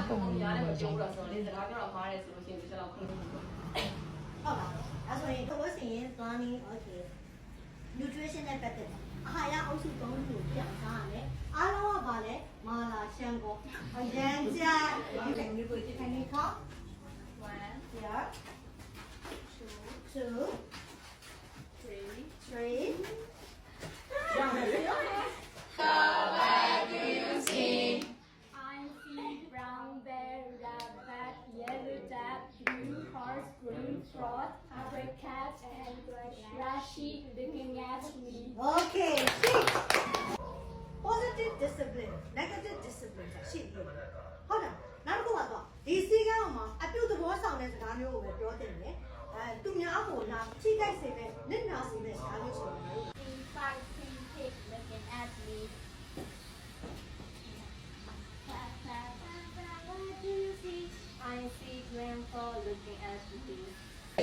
ပုံလေးပဲ ပြောတော့ဆိုတော့လေစကားပြောတော့မှားတယ်ဆိုလို့ရှိရင်ဒီလောက်ခလို့ဟုတ်လားအဲဆိုရင်တော့စရင် planning okay nutrition နဲ့ပတ်သက်တာအာဟာရအုပ်စု3ခုကိုပြန်စားရမယ်အားလုံးကပါလဲမာလာရှန်ကိုအရန်ကြ you can count 1 here 2 3 I see brown bear, red bat, yellow dab, blue horse, green frog, red cat, and Rashid looking at me. okay positive discipline negative discipline ရှိတယ်ဟုတ်တယ်နောက်တစ်ခုကတော့ဒီစီကံမှာအပြုတ်သဘောဆောင်တဲ့စကားမျိုးကိုပဲပြောတင်တယ်သူများကိုလာထိခိုက်စေတဲ့နစ်နာစေတဲ့စကားမျိုးဆိုတော့ In fact, pig looking at me. What do you see? I see grandpa looking at me.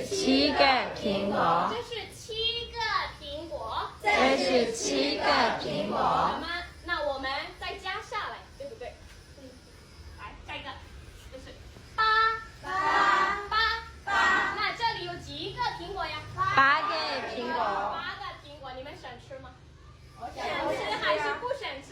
七个苹果，这是7个苹果。这是7个苹果。那我们再加下来，对不对？来，下一个，就是8。那这里有几个苹果呀8个苹果。 8个苹果，你们想吃吗？想吃还是不想吃？